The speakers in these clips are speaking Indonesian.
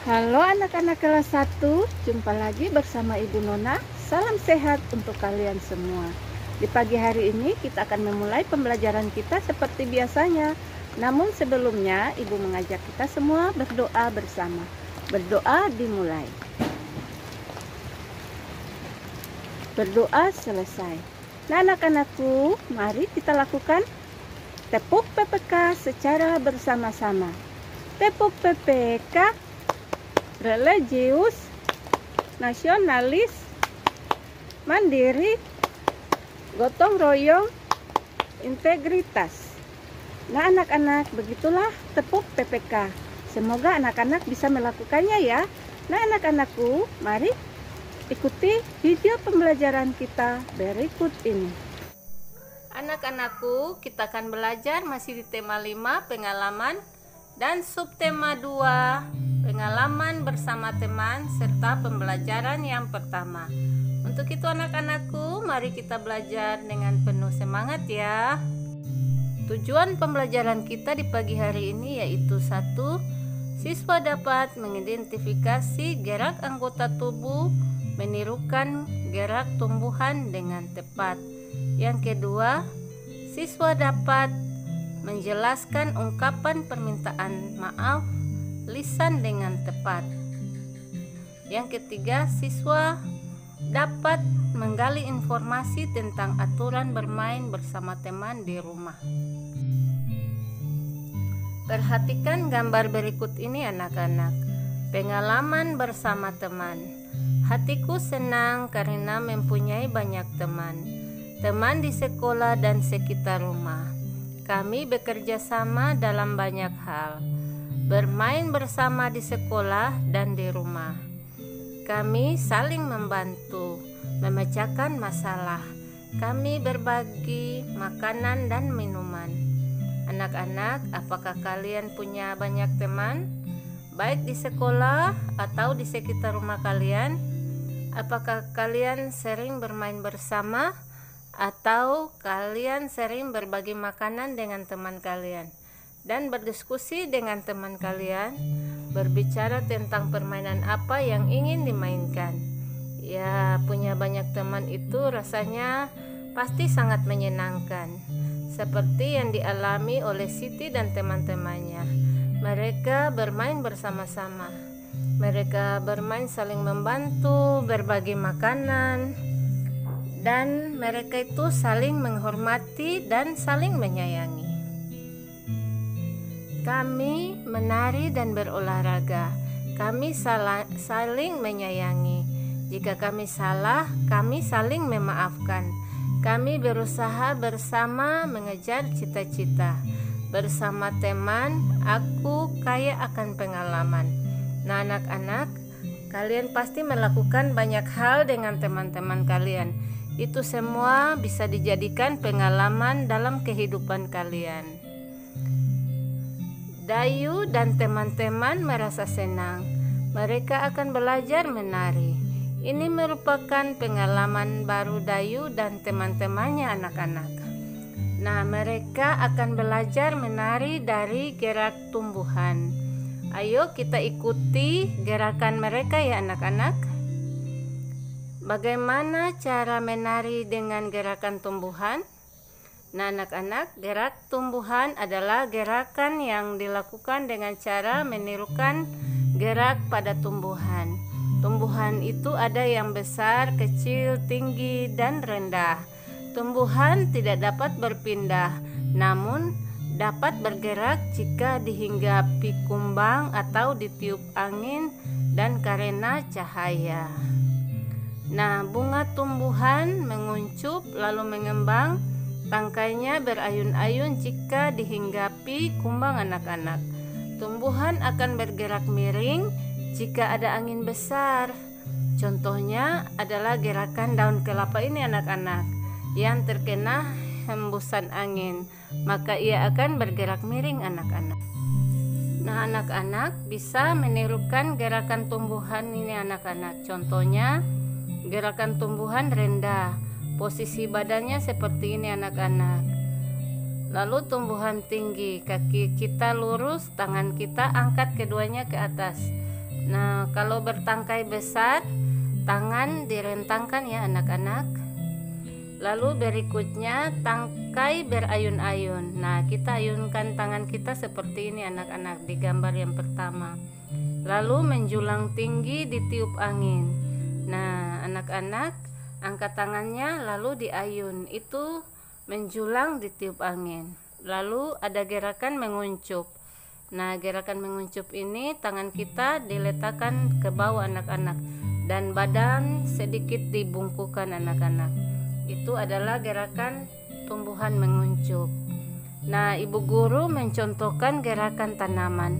Halo anak-anak kelas 1, jumpa lagi bersama Ibu Nona. Salam sehat untuk kalian semua. Di pagi hari ini kita akan memulai pembelajaran kita seperti biasanya. Namun sebelumnya Ibu mengajak kita semua berdoa bersama. Berdoa dimulai. Berdoa selesai. Nah anak-anakku, mari kita lakukan tepuk PPK secara bersama-sama. Tepuk PPK, religius, nasionalis, mandiri, gotong royong, integritas. Nah anak-anak, begitulah tepuk PPK. Semoga anak-anak bisa melakukannya ya. Nah anak-anakku, mari ikuti video pembelajaran kita berikut ini. Anak-anakku, kita akan belajar masih di tema 5, pengalaman, dan subtema 2, pengalaman bersama teman, serta pembelajaran yang pertama. Untuk itu anak-anakku, mari kita belajar dengan penuh semangat ya. Tujuan pembelajaran kita di pagi hari ini yaitu 1. Siswa dapat mengidentifikasi gerak anggota tubuh, menirukan gerak tumbuhan dengan tepat. Yang kedua, siswa dapat menjelaskan ungkapan permintaan maaf lisan dengan tepat. Yang ketiga, siswa dapat menggali informasi tentang aturan bermain bersama teman di rumah. Perhatikan gambar berikut ini anak-anak. Pengalaman bersama teman. Hatiku senang karena mempunyai banyak teman. Teman di sekolah dan sekitar rumah. Kami bekerja sama dalam banyak hal. Bermain bersama di sekolah dan di rumah. Kami saling membantu, memecahkan masalah. Kami berbagi makanan dan minuman. Anak-anak, apakah kalian punya banyak teman? Baik di sekolah atau di sekitar rumah kalian? Apakah kalian sering bermain bersama? Atau kalian sering berbagi makanan dengan teman kalian dan berdiskusi dengan teman kalian, berbicara tentang permainan apa yang ingin dimainkan. Ya, punya banyak teman itu rasanya pasti sangat menyenangkan, seperti yang dialami oleh Siti dan teman-temannya. Mereka bermain bersama-sama. Mereka bermain saling membantu, berbagi makanan, dan mereka itu saling menghormati dan saling menyayangi. Kami menari dan berolahraga. Kami saling menyayangi. Jika kami salah, kami saling memaafkan. Kami berusaha bersama mengejar cita-cita. Bersama teman, aku kaya akan pengalaman. Nah anak-anak, kalian pasti melakukan banyak hal dengan teman-teman kalian. Itu semua bisa dijadikan pengalaman dalam kehidupan kalian. Dayu dan teman-teman merasa senang. Mereka akan belajar menari. Ini merupakan pengalaman baru Dayu dan teman-temannya anak-anak. Nah, mereka akan belajar menari dari gerak tumbuhan. Ayo kita ikuti gerakan mereka ya anak-anak. Bagaimana cara menari dengan gerakan tumbuhan? Nah anak-anak, gerak tumbuhan adalah gerakan yang dilakukan dengan cara menirukan gerak pada tumbuhan. Tumbuhan itu ada yang besar, kecil, tinggi, dan rendah. Tumbuhan tidak dapat berpindah, namun dapat bergerak jika dihinggapi kumbang atau ditiup angin dan karena cahaya. Nah, bunga tumbuhan menguncup lalu mengembang, tangkainya berayun-ayun jika dihinggapi kumbang anak-anak. Tumbuhan akan bergerak miring jika ada angin besar. Contohnya adalah gerakan daun kelapa ini anak-anak, yang terkena hembusan angin, maka ia akan bergerak miring anak-anak. Nah, anak-anak bisa menirukan gerakan tumbuhan ini anak-anak. Contohnya gerakan tumbuhan rendah, posisi badannya seperti ini anak-anak. Lalu tumbuhan tinggi, kaki kita lurus, tangan kita angkat keduanya ke atas. Nah, kalau bertangkai besar, tangan direntangkan ya anak-anak. Lalu berikutnya tangkai berayun-ayun. Nah, kita ayunkan tangan kita seperti ini anak-anak di gambar yang pertama. Lalu menjulang tinggi ditiup angin. Nah, anak-anak angkat tangannya lalu diayun. Itu menjulang ditiup angin. Lalu ada gerakan menguncup. Nah, gerakan menguncup ini tangan kita diletakkan ke bawah anak-anak dan badan sedikit dibungkukkan anak-anak. Itu adalah gerakan tumbuhan menguncup. Nah, ibu guru mencontohkan gerakan tanaman.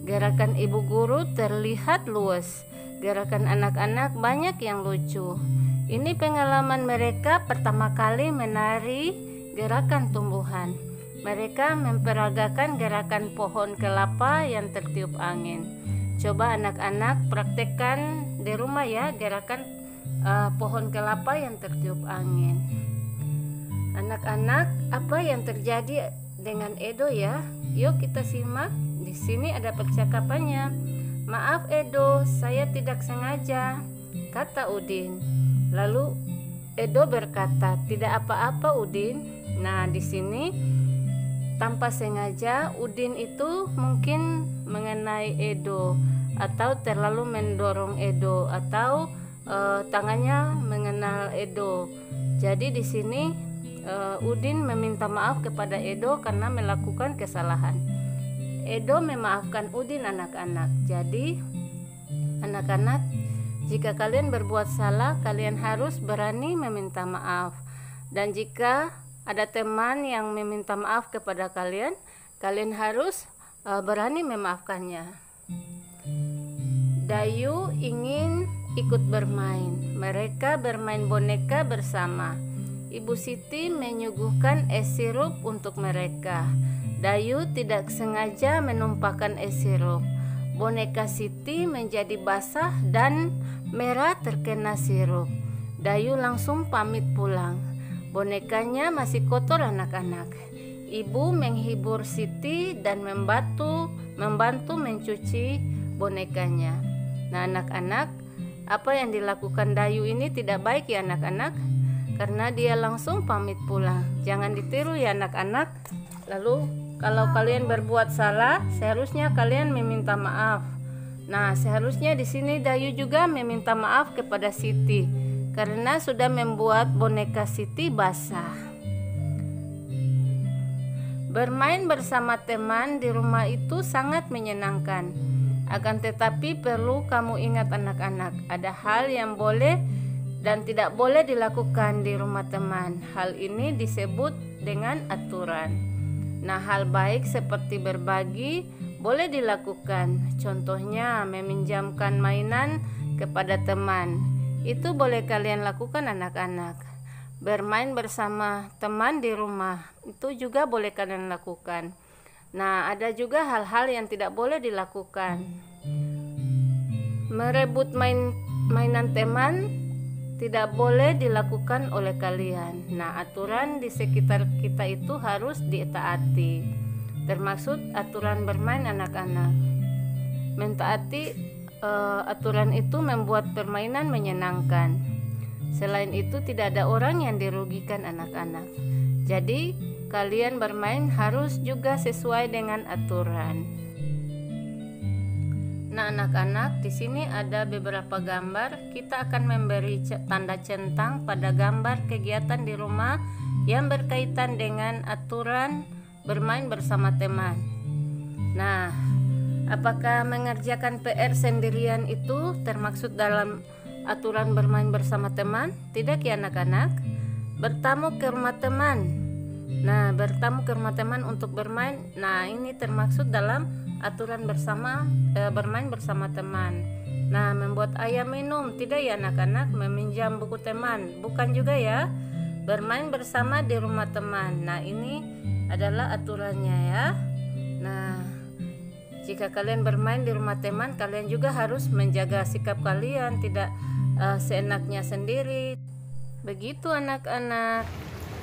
Gerakan ibu guru terlihat luas. Gerakan anak-anak banyak yang lucu. Ini pengalaman mereka pertama kali menari gerakan tumbuhan. Mereka memperagakan gerakan pohon kelapa yang tertiup angin. Coba anak-anak praktekkan di rumah ya gerakan pohon kelapa yang tertiup angin. Anak-anak, apa yang terjadi dengan Edo ya? Yuk kita simak. Di sini ada percakapannya. "Maaf Edo, saya tidak sengaja," kata Udin. Lalu Edo berkata, "Tidak apa-apa Udin." Nah, di sini tanpa sengaja Udin itu mungkin mengenai Edo atau terlalu mendorong Edo atau tangannya mengenal Edo. Jadi di sini Udin meminta maaf kepada Edo karena melakukan kesalahan. Edo memaafkan Udin anak-anak. Jadi anak-anak, jika kalian berbuat salah, kalian harus berani meminta maaf. Dan jika ada teman yang meminta maaf kepada kalian, kalian harus berani memaafkannya. Dayu ingin ikut bermain. Mereka bermain boneka bersama. Ibu Siti menyuguhkan es sirup untuk mereka. Dayu tidak sengaja menumpahkan es sirup. Boneka Siti menjadi basah dan merah terkena sirup. Dayu langsung pamit pulang. Bonekanya masih kotor anak-anak. Ibu menghibur Siti dan membantu mencuci bonekanya. Nah, anak-anak, apa yang dilakukan Dayu ini tidak baik ya anak-anak, karena dia langsung pamit pulang. Jangan ditiru ya anak-anak. Lalu kalau kalian berbuat salah, seharusnya kalian meminta maaf. Nah, seharusnya di sini Dayu juga meminta maaf kepada Siti karena sudah membuat boneka Siti basah. Bermain bersama teman di rumah itu sangat menyenangkan. Akan tetapi perlu kamu ingat anak-anak, ada hal yang boleh dan tidak boleh dilakukan di rumah teman. Hal ini disebut dengan aturan. Nah, hal baik seperti berbagi boleh dilakukan. Contohnya meminjamkan mainan kepada teman. Itu boleh kalian lakukan anak-anak. Bermain bersama teman di rumah itu juga boleh kalian lakukan. Nah, ada juga hal-hal yang tidak boleh dilakukan. Merebut mainan teman tidak boleh dilakukan oleh kalian. Nah, aturan di sekitar kita itu harus ditaati. Termasuk aturan bermain anak-anak. Mentaati aturan itu membuat permainan menyenangkan. Selain itu tidak ada orang yang dirugikan anak-anak. Jadi kalian bermain harus juga sesuai dengan aturan. Nah, anak-anak, di sini ada beberapa gambar. Kita akan memberi tanda centang pada gambar kegiatan di rumah yang berkaitan dengan aturan bermain bersama teman. Nah, apakah mengerjakan PR sendirian itu termaksud dalam aturan bermain bersama teman? Tidak ya anak-anak. Bertamu ke rumah teman. Nah, bertamu ke rumah teman untuk bermain. Nah, ini termaksud dalam aturan bermain bersama teman. Nah, membuat ayam minum. Tidak ya anak-anak. Meminjam buku teman. Bukan juga ya. Bermain bersama di rumah teman. Nah, ini adalah aturannya ya. Nah, jika kalian bermain di rumah teman, kalian juga harus menjaga sikap kalian, tidak seenaknya sendiri. Begitu anak-anak.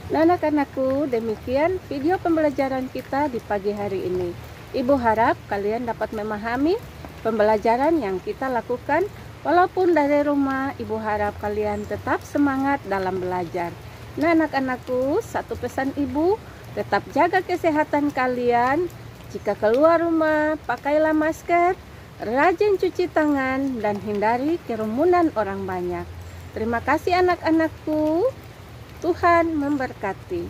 Nah, anak-anakku, demikian video pembelajaran kita di pagi hari ini. Ibu harap kalian dapat memahami pembelajaran yang kita lakukan. Walaupun dari rumah, Ibu harap kalian tetap semangat dalam belajar. Nah, anak-anakku, satu pesan Ibu, tetap jaga kesehatan kalian. Jika keluar rumah, pakailah masker, rajin cuci tangan, dan hindari kerumunan orang banyak. Terima kasih anak-anakku. Tuhan memberkati.